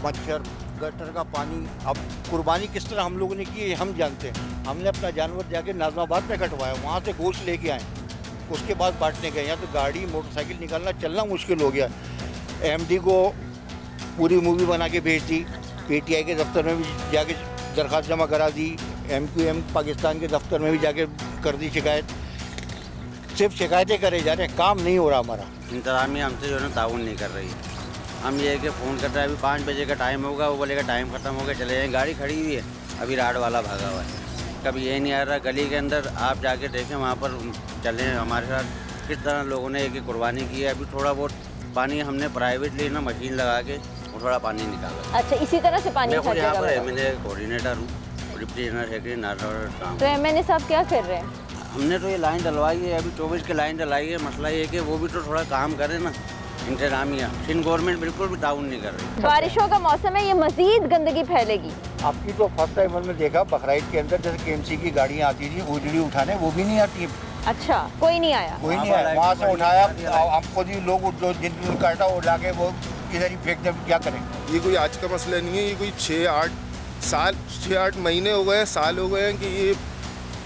मच्छर, गटर का पानी। अब कुर्बानी किस तरह हम लोगों ने की हम जानते हैं। हमने अपना जानवर जाके नाज़िमाबाद में कटवाया, वहाँ से गोश्त लेके आए, उसके बाद बांटने गए। यहाँ तो गाड़ी मोटरसाइकिल निकालना चलना मुश्किल हो गया। एमडी को पूरी मूवी बना के भेज दी, पीटीआई के दफ्तर में भी जाके दरख्वास्त जमा करा दी, MQM पाकिस्तान के दफ्तर में भी जाके कर दी शिकायत। सिर्फ शिकायतें करे जा रहे हैं, काम नहीं हो रहा हमारा।
इंतज़ामिया हमसे जो है ना ताउन नहीं कर रही। हम ये है कि फ़ोन कर रहे हैं, अभी 5 बजे का टाइम होगा, वो बोलेगा टाइम ख़त्म हो गया चले जाएँ। गाड़ी खड़ी हुई है, अभी राड वाला भागा हुआ है, कभी ये नहीं आ रहा। गली के अंदर आप जाके देखें, वहाँ पर चलें हमारे साथ किस तरह लोगों ने एक कुर्बानी की है। अभी थोड़ा बहुत पानी हमने प्राइवेटली ना मशीन लगा के वो थोड़ा पानी निकाला।
अच्छा, इसी तरह से पानी
मैं यहाँ पर MNA कोऑर्डिनेटर हूँ, रिप्रेजेंटेटिव सेक्रेटरी नाजर।
तो MNA साहब क्या कर रहे हैं?
हमने तो ये लाइन डलवाई है, अभी 24 की लाइन डलवाई है। मसला ये है कि वो भी तो थोड़ा काम करे ना, इंतजामिया। सिंध गवर्नमेंट बिल्कुल भी ताउन नहीं कर रही। बारिशों
का मौसम है, ये मजीद गंदगी फैलेगी।
आपकी तो फर्स्ट टाइम हमने देखा बकरीद के अंदर जैसे KMC की गाड़ियाँ आती थी उजड़ी उठाने, वो भी नहीं आती।
अच्छा, कोई नहीं आया?
कोई नहीं आया, वहाँ से उठाया हमको जी लोग जो जिन काटा उठा के वो किधर ही फेंक दे, क्या करें।
ये कोई आज का मसला नहीं है, ये कोई 6-8 महीने हो गए हैं, साल हो गए हैं कि ये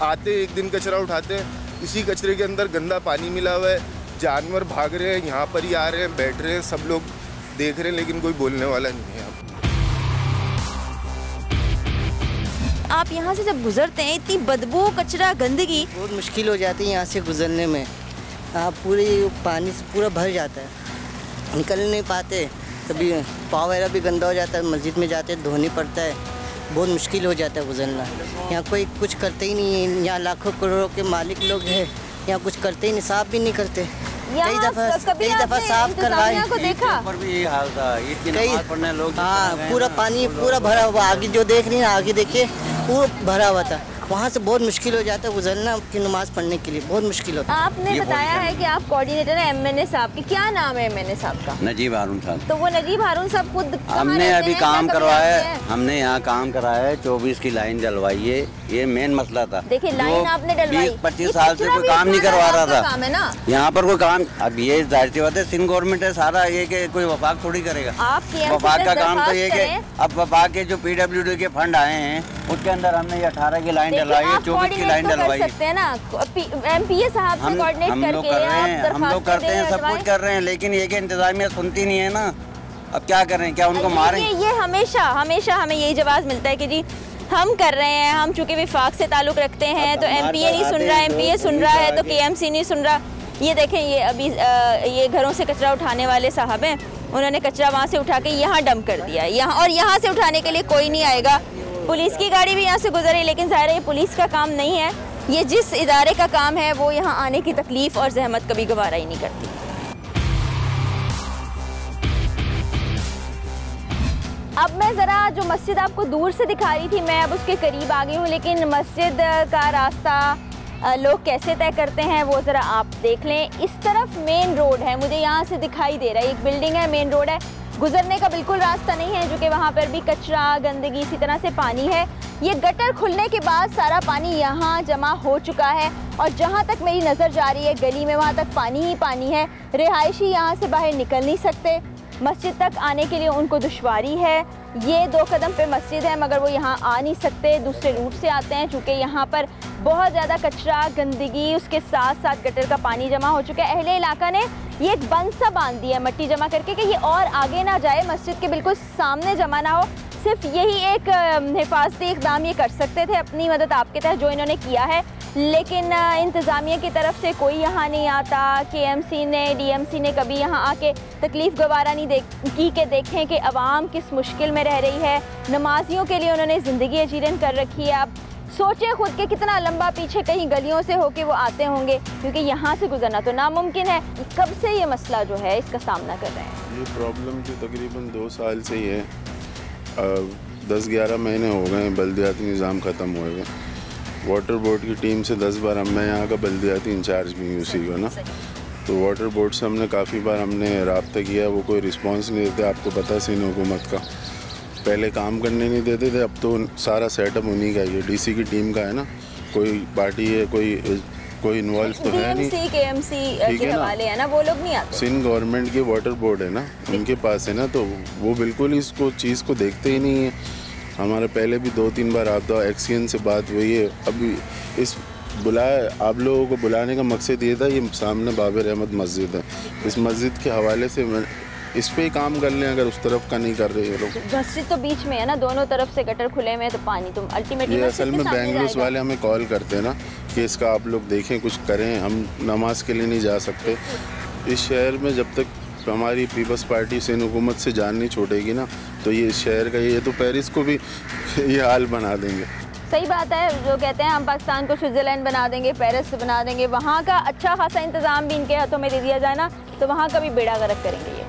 आते एक दिन कचरा उठाते हैं, इसी कचरे के अंदर गंदा पानी मिला हुआ है, जानवर भाग रहे हैं, यहाँ पर ही आ रहे हैं, बैठ रहे हैं, सब लोग देख रहे हैं, लेकिन कोई बोलने वाला नहीं है।
आप यहाँ से जब गुजरते हैं, इतनी बदबू, कचरा, गंदगी,
बहुत मुश्किल हो जाती है यहाँ से गुजरने में। आप पूरे पानी से पूरा भर जाता है, निकल नहीं पाते, कभी पाँव वगैरह भी गंदा हो जाता है, मस्जिद में जाते धोनी पड़ता है, बहुत मुश्किल हो जाता है गुजरना। यहाँ कोई कुछ करते ही नहीं है, यहाँ लाखों करोड़ों के मालिक लोग हैं, यहाँ कुछ करते ही नहीं, साफ भी नहीं करते। कई दफ़ा साफ करवाए,
ऊपर भी यही हाल था, ईद की नमाज़ पढ़ने लोग।
हाँ, पूरा पानी पूरा भरा हुआ, आगे जो देख रही है आगे देखिए पूरा भरा हुआ था, वहाँ से बहुत मुश्किल हो जाता है गुजरना की नमाज़ पढ़ने के लिए, बहुत मुश्किल होता है।
आपने बताया है कि आप कोऑर्डिनेटर हैं MNA साहब की, क्या नाम है MNA साहब का?
नजीब हारून साहब।
तो वो नजीब हारून साहब खुद
हमने अभी काम करवाया है, हमने यहाँ काम कराया है, 24 की लाइन डलवाई है, ये मेन मसला था।
देखिए लाइन आपने डलवाई,
20-25 साल से कोई काम नहीं करवा रहा था।
काम है ना
यहाँ पर कोई काम, अब ये जाहिर सी बात है सिंध गवर्नमेंट है, सारा ये कि कोई वफाक थोड़ी करेगा। वफाक का काम तो ये कि अब वफाक के जो PWD के फंड आए हैं उसके अंदर हमने ये 18 की लाइन डलवाई है, 24 की लाइन डलवाई है।
MPA साहब से कोऑर्डिनेट
हम लोग कर रहे हैं, हम लोग करते हैं, सब कुछ कर रहे हैं, लेकिन ये कि इंतजामिया सुनती नहीं है ना। अब क्या करें, क्या उनको मारें?
ये हमेशा हमें यही जवाब मिलता है कि जी हम कर रहे हैं, हम चूंकि विफाक से ताल्लुक रखते हैं तो MPA नहीं सुन रहा, MPA सुन रहा है तो KMC नहीं सुन रहा। ये देखें, ये अभी ये घरों से कचरा उठाने वाले साहब हैं, उन्होंने कचरा वहाँ से उठा के यहाँ डंप कर दिया है यहाँ, और यहाँ से उठाने के लिए कोई नहीं आएगा। पुलिस की गाड़ी भी यहाँ से गुजर रही, लेकिन ज़ाहिर है ये पुलिस का काम नहीं है, ये जिस इदारे का काम है वो यहाँ आने की तकलीफ़ और जहमत कभी गवारा ही नहीं करती। अब मैं ज़रा जो मस्जिद आपको दूर से दिखा रही थी, मैं अब उसके करीब आ गई हूँ, लेकिन मस्जिद का रास्ता लोग कैसे तय करते हैं वो ज़रा आप देख लें। इस तरफ मेन रोड है, मुझे यहाँ से दिखाई दे रहा है, एक बिल्डिंग है, मेन रोड है, गुजरने का बिल्कुल रास्ता नहीं है, जो कि वहाँ पर भी कचरा गंदगी इसी तरह से पानी है। ये गटर खुलने के बाद सारा पानी यहाँ जमा हो चुका है और जहाँ तक मेरी नज़र जा रही है गली में वहाँ तक पानी ही पानी है। रिहायशी यहाँ से बाहर निकल नहीं सकते, मस्जिद तक आने के लिए उनको दुश्वारी है। ये 2 कदम पे मस्जिद है मगर वो यहाँ आ नहीं सकते, दूसरे रूट से आते हैं, चूँकि यहाँ पर बहुत ज़्यादा कचरा गंदगी उसके साथ साथ गटर का पानी जमा हो चुका है। अहले इलाका ने ये एक बंद सा बांध दिया है मट्टी जमा करके कि ये और आगे ना जाए, मस्जिद के बिल्कुल सामने जमा ना हो। सिर्फ यही एक हिफाजती इक़दाम ये कर सकते थे अपनी मदद आपके तहत, जो इन्होंने किया है, लेकिन इंतज़ामिया की तरफ से कोई यहाँ नहीं आता। KMC ने DMC ने कभी यहाँ आके तकलीफ़ गवारा नहीं की कि देखें कि अवाम किस मुश्किल में रह रही है। नमाजियों के लिए उन्होंने ज़िंदगी अजीरन कर रखी है। अब सोचें खुद के कितना लंबा पीछे कहीं गलियों से होके वो आते होंगे, क्योंकि यहाँ से गुजरना तो नामुमकिन है। कब से ये मसला जो है इसका सामना कर रहे हैं?
ये प्रॉब्लम जो तकरीबन 2 साल से ही है, 10-11 महीने हो गए हैं बल्दियाती निज़ाम ख़त्म हुए हुए। वाटर बोर्ड की टीम से 10 बार मैं यहाँ का बल्दियाती इंचार्ज भी हूँ उसी का ना, तो वाटर बोर्ड से हमने काफ़ी बार रब्ता किया, वो कोई रिस्पांस नहीं देते। आपको पता है सिंध हुकूमत का, पहले काम करने नहीं देते थे, अब तो सारा सेटअप उन्हीं का ही है, DC की टीम का है ना, कोई पार्टी है कोई इन्वॉल्व तो है नहीं।
KMC के हवाले है ना, वो लोग नहीं आते।
सिंध गवर्नमेंट की वाटर बोर्ड है ना, उनके पास है ना, तो वो बिल्कुल इसको चीज़ को देखते ही नहीं है। हमारे पहले भी 2-3 बार आपदा एक्सीएन से बात हुई है। अभी इस आप लोगों को बुलाने का मकसद ये था, ये सामने बाबर अहमद मस्जिद है, इस मस्जिद के हवाले से इस पे ही काम कर लें, अगर उस तरफ का नहीं कर रहे ये लोग।
मस्जिद तो बीच में है ना, दोनों तरफ से गटर खुले में, तो पानी तो अल्टीमेटली
ये असल में बेंगलुरु वाले हमें कॉल करते हैं ना कि इसका आप लोग देखें, कुछ करें, हम नमाज के लिए नहीं जा सकते। इस शहर में जब तक हमारी पीपल्स पार्टी सिंध हुकूमत से जान नहीं छोड़ेगी ना, तो ये शहर का ये तो पेरिस को भी ये हाल बना देंगे।
सही बात है, जो कहते हैं हम पाकिस्तान को स्विट्ज़रलैंड बना देंगे, पेरिस बना देंगे, वहाँ का अच्छा खासा इंतज़ाम भी इनके हाथों में दे दिया जाए ना, तो वहाँ का भी बेड़ा गर्क करेंगे ये।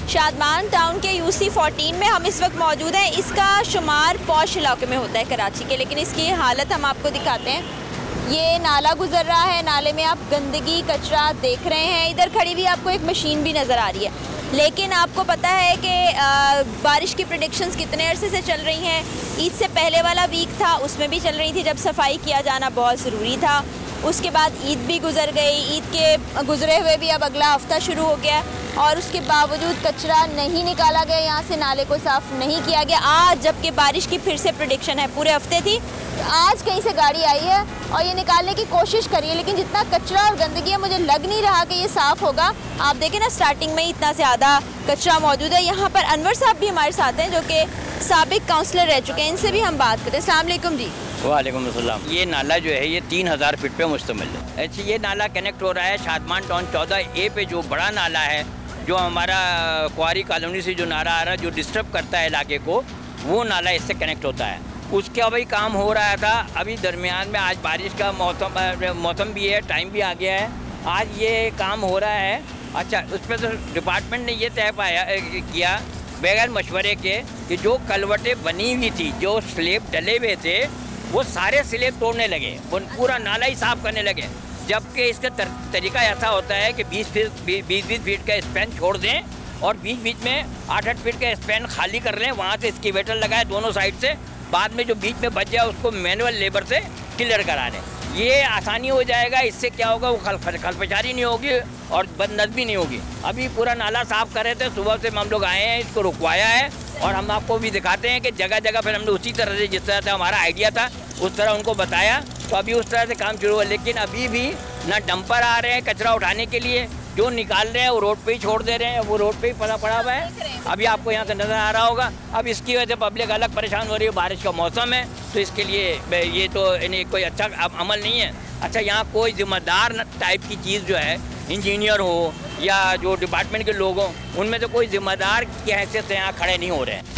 शादमान टाउन के UC 14 में हम इस वक्त मौजूद हैं। इसका शुमार पॉश इलाके में होता है कराची के, लेकिन इसकी हालत हम आपको दिखाते हैं। ये नाला गुजर रहा है, नाले में आप गंदगी कचरा देख रहे हैं। इधर खड़ी हुई आपको एक मशीन भी नज़र आ रही है, लेकिन आपको पता है कि बारिश की प्रेडिक्शंस कितने अरसे से चल रही हैं। ईद से पहले वाला वीक था, उसमें भी चल रही थी, जब सफाई किया जाना बहुत ज़रूरी था। उसके बाद ईद भी गुजर गई, ईद के गुजरे हुए भी अब अगला हफ्ता शुरू हो गया और उसके बावजूद कचरा नहीं निकाला गया, यहाँ से नाले को साफ़ नहीं किया गया। आज जबकि बारिश की फिर से प्रेडिक्शन है, पूरे हफ्ते थी, तो आज कहीं से गाड़ी आई है और ये निकालने की कोशिश करी है, लेकिन जितना कचरा और गंदगी है मुझे लग नहीं रहा कि ये साफ़ होगा। आप देखें ना, स्टार्टिंग में इतना ज़्यादा कचरा मौजूद है। यहाँ पर अनवर साहब भी हमारे साथ हैं, जो कि साबिक काउंसलर रह चुके हैं, इनसे भी हम बात करते हैं। अस्सलाम वालेकुम जी।
वालेकुम अस्सलाम। ये नाला जो है ये 3000 फीट पे मुश्तमिल है। ऐसे ये नाला कनेक्ट हो रहा है शादमान टाउन 14A पे, जो बड़ा नाला है, जो हमारा क्वारी कॉलोनी से जो नाला आ रहा है, जो डिस्टर्ब करता है इलाके को, वो नाला इससे कनेक्ट होता है। उसके अभी काम हो रहा था, अभी दरमियान में आज बारिश का मौसम भी है, टाइम भी आ गया है, आज ये काम हो रहा है। अच्छा, उस पर तो डिपार्टमेंट ने ये तय किया बगैर मशवरे के कि जो कलवटें बनी हुई थी, जो स्लेब डले हुए थे, वो सारे स्लेब तोड़ने लगे, वो पूरा नाला ही साफ़ करने लगे। जबकि इसका तरीका ऐसा होता है कि 20-20 फीट का स्पैन छोड़ दें और बीच बीच में 8-8 फीट के स्पैन खाली कर रहे हैं, वहाँ से एक्सकेवेटर लगाए दोनों साइड से, बाद में जो बीच में बच जाए उसको मैनुअल लेबर से क्लियर करा दें। ये आसानी हो जाएगा, इससे क्या होगा, वो खलपचारी नहीं होगी और बदनज़मी नहीं होगी। अभी पूरा नाला साफ़ कर रहे थे, सुबह से हम लोग आए हैं, इसको रुकवाया है और हम आपको भी दिखाते हैं कि जगह जगह फिर हमने उसी तरह से, जिस तरह से हमारा आइडिया था उस तरह उनको बताया, तो अभी उस तरह से काम शुरू हुआ। लेकिन अभी भी ना डंपर आ रहे हैं कचरा उठाने के लिए, जो निकाल रहे हैं वो रोड पे ही छोड़ दे रहे हैं, वो रोड पे ही पड़ा हुआ है। अभी आपको यहाँ से नज़र आ रहा होगा। अब इसकी वजह से पब्लिक अलग परेशान हो रही है, बारिश का मौसम है तो इसके लिए ये तो इन्हें कोई अच्छा अमल नहीं है। अच्छा, यहाँ कोई जिम्मेदार टाइप की चीज़ जो है, इंजीनियर हो या जो डिपार्टमेंट के लोग हों, उनमें से कोई जिम्मेदार की हैसियत से यहाँ खड़े नहीं हो रहे हैं।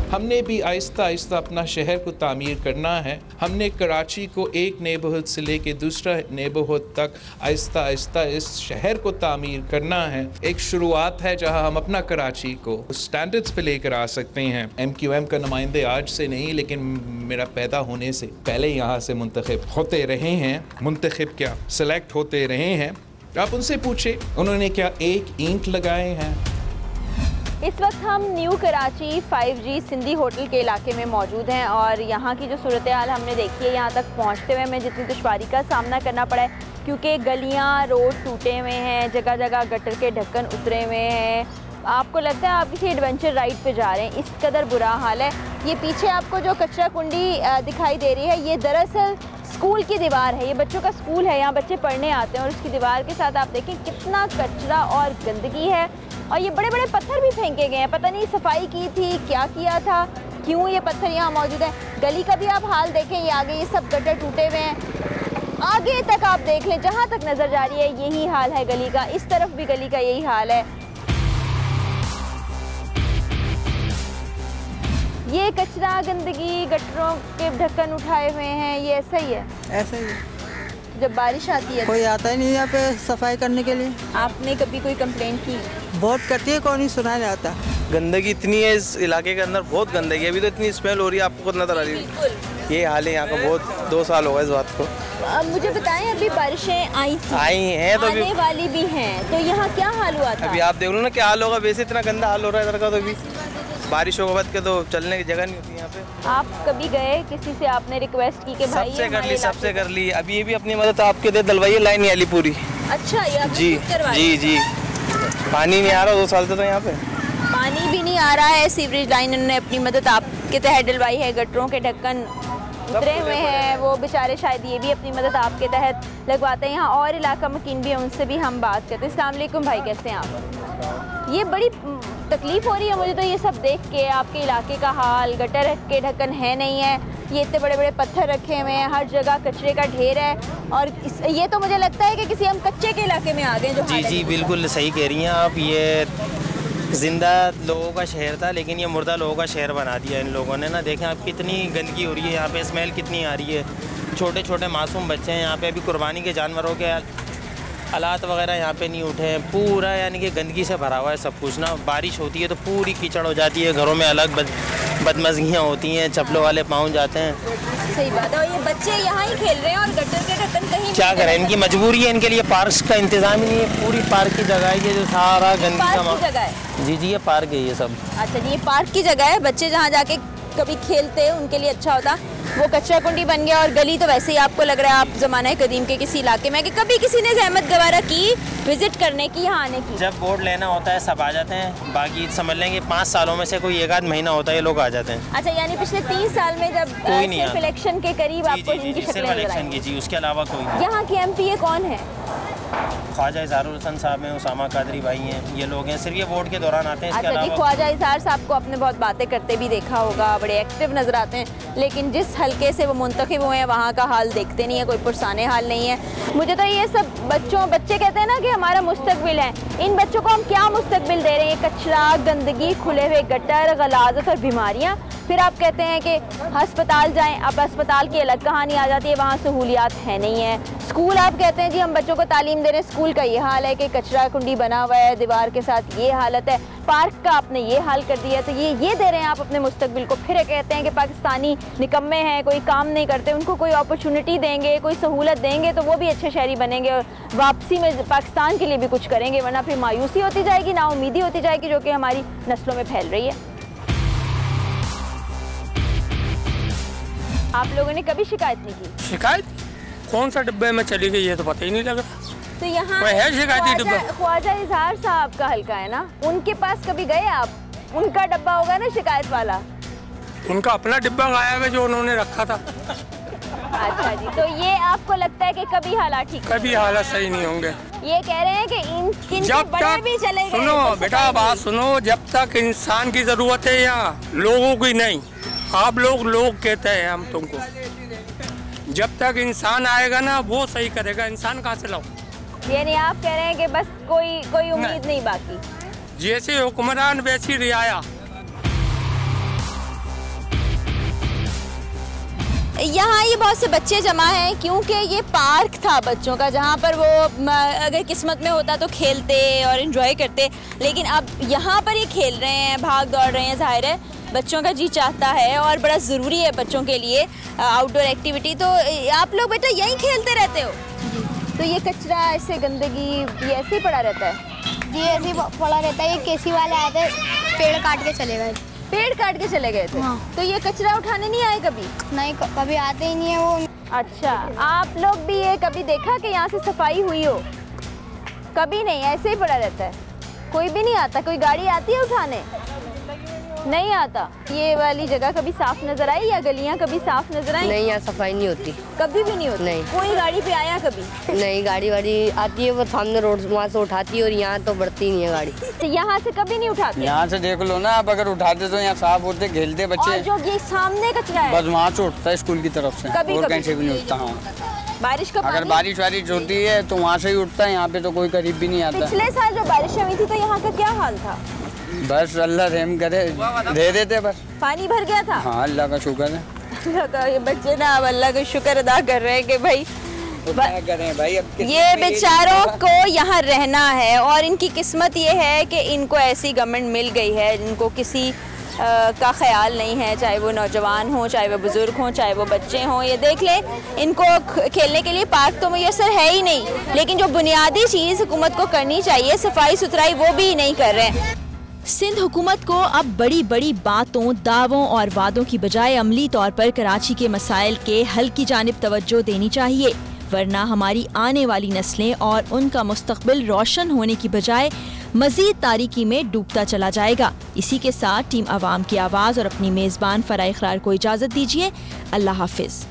हमने भी आहिस्ता आहिस्ता अपना शहर को तामीर करना है। हमने कराची को एक नेबरहुड से लेके दूसरा नेबरहुड तक आहिस्ता आहिस्ता इस शहर को तामीर करना है। एक शुरुआत है जहां हम अपना कराची को स्टैंडर्ड्स पे लेकर आ सकते हैं। MQM का नुमाइंदे आज से नहीं, लेकिन मेरा पैदा होने से पहले यहाँ से मुंतखब होते रहे हैं। मुंतखब क्या, सेलेक्ट होते रहे हैं। आप उनसे पूछे उन्होंने क्या एक ईंट लगाए हैं।
इस वक्त हम new Karachi 5G Sindhi hotel के इलाके में मौजूद हैं और यहाँ की जो सूरत हाल हमने देखी है, यहाँ तक पहुँचते हुए हमें जितनी दुश्वारी का सामना करना पड़ा है, क्योंकि गलियाँ रोड टूटे हुए हैं, जगह जगह गटर के ढक्कन उतरे हुए हैं। आपको लगता है आप किसी एडवेंचर राइड पे जा रहे हैं, इस कदर बुरा हाल है। ये पीछे आपको जो कचरा कुंडी दिखाई दे रही है, ये दरअसल स्कूल की दीवार है। ये बच्चों का स्कूल है, यहाँ बच्चे पढ़ने आते हैं और उसकी दीवार के साथ आप देखें कितना कचरा और गंदगी है। और ये बड़े बड़े पत्थर भी फेंके गए हैं, पता नहीं सफाई की थी, क्या किया था, क्यों ये पत्थर यहाँ मौजूद है। गली का भी आप हाल देखें, ये आगे ये सब गटर टूटे हुए हैं। आगे तक आप देख लें, जहाँ तक नज़र जा रही है यही हाल है गली का, इस तरफ भी गली का यही हाल है। ये कचरा, गंदगी, गटरों के ढक्कन उठाए हुए हैं, ये ऐसा ही है।
ऐसा ही है।
जब बारिश आती है
कोई आता ही नहीं यहाँ पे सफाई करने के लिए।
आपने कभी कोई कंप्लेंट की?
बहुत करती है, कौन ही सुना नहीं आता।
गंदगी इतनी है इस इलाके के अंदर, बहुत गंदगी है। अभी तो इतनी स्मेल हो रही है, आपको खुद नजर आ रही है। ये हाल है यहाँ का, बहुत 2 साल हो गए इस बात को।
मुझे बताएं, अभी बारिशें आई
हैं तो
आने वाली भी हैं, तो यहाँ क्या हाल हुआ था?
अभी आप देख लो ना क्या हाल होगा। वैसे इतना गंदा हाल हो रहा है इधर का, तो अभी बारिश होगा बाद के तो चलने की जगह नहीं होती यहाँ पे।
आप कभी गए किसी से, आपने रिक्वेस्ट की कि भाई
सबसे कर ली। अभी ये भी अपनी मदद आपके दे दलवाइए, लाइन नहीं आली पूरी।
अच्छा, ये
जी जी पानी नहीं आ रहा 2 साल से तो यहाँ पे
पानी भी नहीं आ रहा है। सीवरेज लाइन उन्होंने अपनी मदद आपके तहत डलवाई है, गटरों के ढक्कन उतरे हुए हैं, वो बेचारे शायद ये भी अपनी मदद आपके तहत लगवाते हैं। यहाँ और इलाका मकीन भी है, उनसे भी हम बात करते हैं। अस्सलाम वालेकुम भाई, कैसे हैं आप? ये बड़ी तकलीफ़ हो रही है मुझे तो ये सब देख के, आपके इलाके का हाल। गटर के ढक्कन है नहीं है, ये इतने बड़े बड़े पत्थर रखे हुए हैं, हर जगह कचरे का ढेर है। और ये तो मुझे लगता है कि किसी हम कच्चे के इलाके में आ गए जो।
जी बिल्कुल सही कह रही हैं आप। ये जिंदा लोगों का शहर था, लेकिन ये मुर्दा लोगों का शहर बना दिया इन लोगों ने ना। देखें आप कितनी गंदगी हो रही है यहाँ पे, स्मेल कितनी आ रही है। छोटे छोटे मासूम बच्चे हैं यहाँ पे, अभी कुर्बानी के जानवरों के हालात वगैरह यहाँ पे नहीं उठे हैं। पूरा यानी कि गंदगी से भरा हुआ है सब कुछ ना। बारिश होती है तो पूरी कीचड़ हो जाती है, घरों में अलग बदमज़गियाँ होती हैं, चप्पलों वाले पाँव जाते हैं।
सही बात है। और ये बच्चे यहाँ ही खेल रहे हैं और गटर के ढक्कन कहीं
क्या करें, इनकी मजबूरी है। इनके लिए पार्क का इंतजाम ही नहीं है। पूरी पार्क की जगह है, ये जो सारा गंदगी का
जगह है।
जी ये पार्क है ये सब।
अच्छा जी, ये पार्क की जगह है, बच्चे जहाँ जाके कभी खेलते उनके लिए अच्छा होता। वो कचरा कुंडी बन गया और गली तो वैसे ही आपको लग रहा है आप ज़माने कदीम के किसी इलाके में कि कभी किसी ने जहमत गवारा की विजिट करने की, यहाँ आने की।
जब बोर्ड लेना होता है सब आ जाते हैं, बाकी समझ लेंगे 5 सालों में से कोई 1 आध महीना होता है ये लोग आ जाते हैं।
अच्छा, यानी पिछले 3 साल में जब
कोई नहीं
सिर्फ इलेक्शन के करीब आपको इनकी शक्लें नजर आई।
जी उसके अलावा कोई।
यहाँ के MPA कौन है?
ख्वाजा इज़हारुल हसन साहब हैं, उसामा कादरी भाई हैं, ये लोग हैं। सिर्फ ये वोट के दौरान आते हैं।
अच्छा जी, ख्वाजा इज़हार साहब को आपने बहुत बातें करते भी देखा होगा, बड़े एक्टिव नज़र आते हैं, लेकिन जिस हल्के से वो मुंतखब हुए हैं वहाँ का हाल देखते नहीं है, कोई पुरसाने हाल नहीं है। मुझे तो ये सब बच्चे कहते हैं ना कि हमारा मुस्तकबिल है, इन बच्चों को हम क्या मुस्तकबिल दे रहे हैं? कचरा, गंदगी, खुले हुए गटर, गलाजत और बीमारियाँ। फिर आप कहते हैं कि अस्पताल जाएं, अब अस्पताल की अलग कहानी आ जाती है, वहाँ सहूलियात है नहीं है। स्कूल आप कहते हैं जी हम बच्चों को तालीम दे रहे हैं, स्कूल का ये हाल है कि कचरा कुंडी बना हुआ है, दीवार के साथ ये हालत है, पार्क का आपने ये हाल कर दिया, तो ये दे रहे हैं आप अपने मुस्तकबिल को। फिर कहते हैं कि पाकिस्तानी निकम्मे हैं, कोई काम नहीं करते, उनको कोई अपॉर्चुनिटी देंगे, कोई सहूलत देंगे तो वो भी अच्छे शहरी बनेंगे और वापसी में पाकिस्तान के लिए भी कुछ करेंगे, वरना फिर मायूसी होती जाएगी, नाउमीदी होती जाएगी, जो कि हमारी नस्लों में फैल रही है। आप लोगों ने कभी शिकायत नहीं की?
शिकायत कौन सा डिब्बे में चली गई है तो पता ही नहीं लग रहा।
तो यहाँ
है शिकायती डिब्बा,
ख्वाजा इजहार साहब का हल्का है ना, उनके पास कभी गए आप? उनका डब्बा होगा ना शिकायत वाला।
उनका अपना डिब्बा गायब है जो उन्होंने रखा था।
अच्छा जी, तो ये आपको लगता है कि कभी हालात ठीक,
कभी हालात सही नहीं होंगे?
ये कह रहे हैं कि
जब तक
भी चले गए,
सुनो बेटा बात सुनो, जब तक इंसान की जरूरत है यहाँ लोगों की नहीं। आप लोग कहते हैं हम तुमको, जब तक इंसान आएगा ना वो सही करेगा, इंसान कहाँ से लाओ?
यानी आप कह रहे हैं कि बस कोई उम्मीद नहीं बाकी,
जैसे हुक्मरान वैसी रियाया।
यहाँ ये बहुत से बच्चे जमा हैं क्योंकि ये पार्क था बच्चों का, जहाँ पर वो अगर किस्मत में होता तो खेलते और एंजॉय करते, लेकिन अब यहाँ पर ये खेल रहे हैं, भाग दौड़ रहे हैं। जाहिर है बच्चों का जी चाहता है और बड़ा ज़रूरी है बच्चों के लिए आउटडोर एक्टिविटी। तो आप लोग बेटा यहीं खेलते रहते हो? तो ये कचरा ऐसे गंदगी ये ऐसे ही पड़ा रहता है?
जी ऐसे ही पड़ा रहता है। ये केसी वाले आए थे, पेड़ काट के चले गए।
पेड़ काट के चले गए थे? हाँ। तो ये कचरा उठाने नहीं आए कभी?
नहीं, कभी आते ही नहीं है वो।
अच्छा, आप लोग भी ये कभी देखा कि यहाँ से सफाई हुई हो? कभी नहीं, ऐसे ही पड़ा रहता है, कोई भी नहीं आता? कोई गाड़ी आती है उठाने? नहीं आता। ये वाली जगह कभी साफ नजर आई या गलियाँ कभी साफ नजर आई?
नहीं, यहाँ सफाई नहीं होती,
कभी भी नहीं होती।
नहीं।
कोई गाड़ी पे आया कभी?
नहीं, गाड़ी वाड़ी आती है वो सामने रोड वहाँ से उठाती है और यहाँ तो बढ़ती नहीं है गाड़ी।
तो यहाँ से कभी नहीं उठाते?
यहाँ से देख लो ना आप, अगर उठाते तो यहाँ साफ होते, खेलते बच्चे।
और जो ये सामने कचरा है
बस वहाँ से उठता है स्कूल की तरफ से, और कहीं से भी नहीं उठता। हाँ,
बारिश का
अगर बारिश वारिश होती है तो वहाँ से ही उठता है, यहाँ पे तो कोई करीब भी नहीं आता।
पिछले साल जो बारिश हुई थी तो यहाँ का क्या हाल था?
बस अल्लाह रहम करे, दे देते बस।
पानी भर गया था?
हाँ, अल्लाह का शुक्र है।
अल्लाह का, ये बच्चे ना अब अल्लाह का शुक्र अदा कर रहे हैं कि भाई
करें भाई, अब
ये बेचारों को यहाँ रहना है और इनकी किस्मत ये है कि इनको ऐसी गवर्नमेंट मिल गई है जिनको किसी का ख्याल नहीं है, चाहे वो नौजवान हो, चाहे वो बुज़ुर्ग हों, चाहे वो बच्चे हों। ये देख लें, इनको खेलने के लिए पार्क तो मुयस्सर है ही नहीं, लेकिन जो बुनियादी चीज़ हुकूमत को करनी चाहिए, सफाई सुथराई, वो भी नहीं कर रहे हैं। सिंध हुकूमत को अब बड़ी बड़ी बातों, दावों और वादों की बजाय अमली तौर पर कराची के मसाइल के हल की जानिब तवज्जो देनी चाहिए, वरना हमारी आने वाली नस्लें और उनका मुस्तकबिल रोशन होने की बजाय मजीद तारीकी में डूबता चला जाएगा। इसी के साथ टीम अवाम की आवाज़ और अपनी मेज़बान फराह इक़रार को इजाज़त दीजिए। अल्लाह हाफिज़।